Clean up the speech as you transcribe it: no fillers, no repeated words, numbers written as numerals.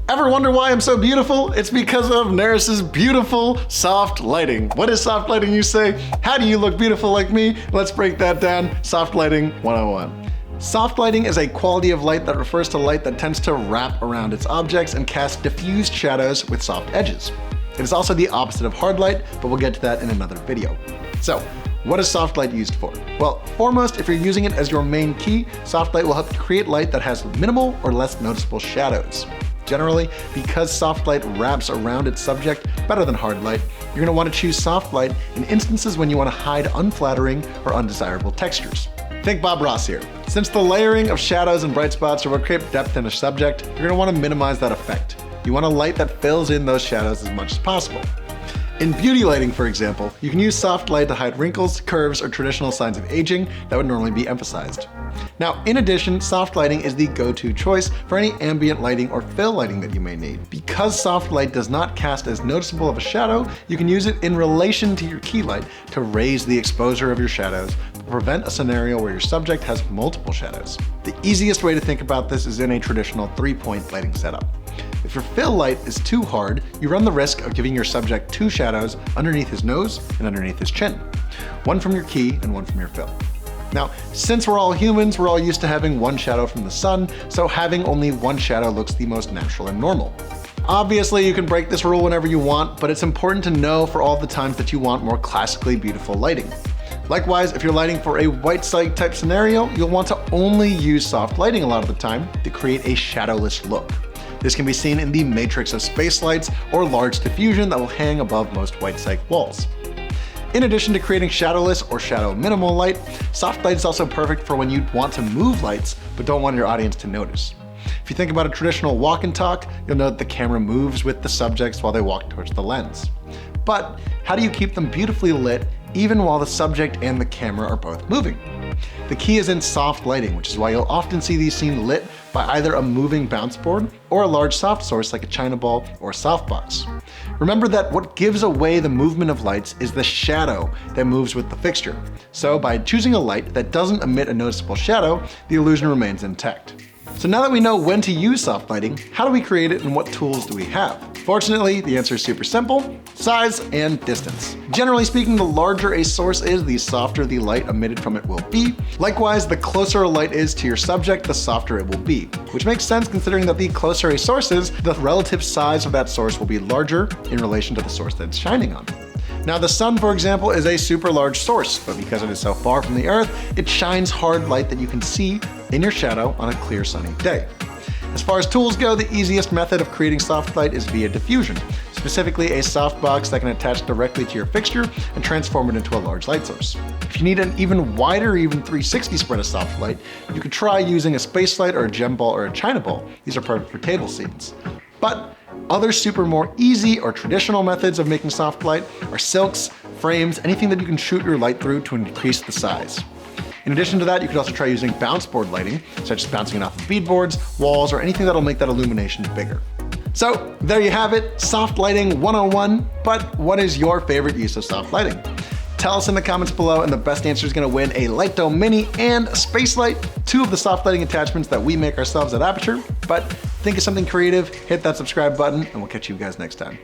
Ever wonder why I'm so beautiful? It's because of Neris's beautiful soft lighting. What is soft lighting, you say? How do you look beautiful like me? Let's break that down. Soft lighting 101. Soft lighting is a quality of light that refers to light that tends to wrap around its objects and cast diffused shadows with soft edges. It is also the opposite of hard light, but we'll get to that in another video. So, what is soft light used for? Well, foremost, if you're using it as your main key, soft light will help you create light that has minimal or less noticeable shadows. Generally, because soft light wraps around its subject better than hard light, you're going to want to choose soft light in instances when you want to hide unflattering or undesirable textures. Think Bob Ross here. Since the layering of shadows and bright spots are what create depth in a subject, you're going to want to minimize that effect. You want a light that fills in those shadows as much as possible. In beauty lighting, for example, you can use soft light to hide wrinkles, curves, or traditional signs of aging that would normally be emphasized. Now, in addition, soft lighting is the go-to choice for any ambient lighting or fill lighting that you may need. Because soft light does not cast as noticeable of a shadow, you can use it in relation to your key light to raise the exposure of your shadows, but prevent a scenario where your subject has multiple shadows. The easiest way to think about this is in a traditional 3-point lighting setup. If your fill light is too hard, you run the risk of giving your subject 2 shadows underneath his nose and underneath his chin. One from your key and one from your fill. Now, since we're all humans, we're all used to having 1 shadow from the sun, so having only 1 shadow looks the most natural and normal. Obviously, you can break this rule whenever you want, but it's important to know for all the times that you want more classically beautiful lighting. Likewise, if you're lighting for a white site type scenario, you'll want to only use soft lighting a lot of the time to create a shadowless look. This can be seen in the matrix of space lights or large diffusion that will hang above most white site walls. In addition to creating shadowless or shadow minimal light, soft light is also perfect for when you want to move lights but don't want your audience to notice. If you think about a traditional walk and talk, you'll know that the camera moves with the subjects while they walk towards the lens. But how do you keep them beautifully lit even while the subject and the camera are both moving? The key is in soft lighting, which is why you'll often see these scenes lit by either a moving bounce board or a large soft source like a china ball or a softbox. Remember that what gives away the movement of lights is the shadow that moves with the fixture. So by choosing a light that doesn't emit a noticeable shadow, the illusion remains intact. So now that we know when to use soft lighting, how do we create it and what tools do we have? Fortunately, the answer is super simple: size and distance. Generally speaking, the larger a source is, the softer the light emitted from it will be. Likewise, the closer a light is to your subject, the softer it will be, which makes sense considering that the closer a source is, the relative size of that source will be larger in relation to the source that it's shining on. Now, the sun, for example, is a super large source, but because it is so far from the earth, it shines hard light that you can see in your shadow on a clear sunny day. As far as tools go, the easiest method of creating soft light is via diffusion, specifically a softbox that can attach directly to your fixture and transform it into a large light source. If you need an even wider, even 360 spread of soft light, you could try using a space light or a gem ball or a china ball. These are perfect for table scenes. But other super more easy or traditional methods of making soft light are silks, frames, anything that you can shoot your light through to increase the size. In addition to that, you could also try using bounce board lighting, such as bouncing it off of beadboards, walls, or anything that'll make that illumination bigger. So there you have it, soft lighting 101, but what is your favorite use of soft lighting? Tell us in the comments below, and the best answer is going to win a Light Dome Mini and a Space Light, 2 of the soft lighting attachments that we make ourselves at Aputure. But think of something creative, hit that subscribe button, and we'll catch you guys next time.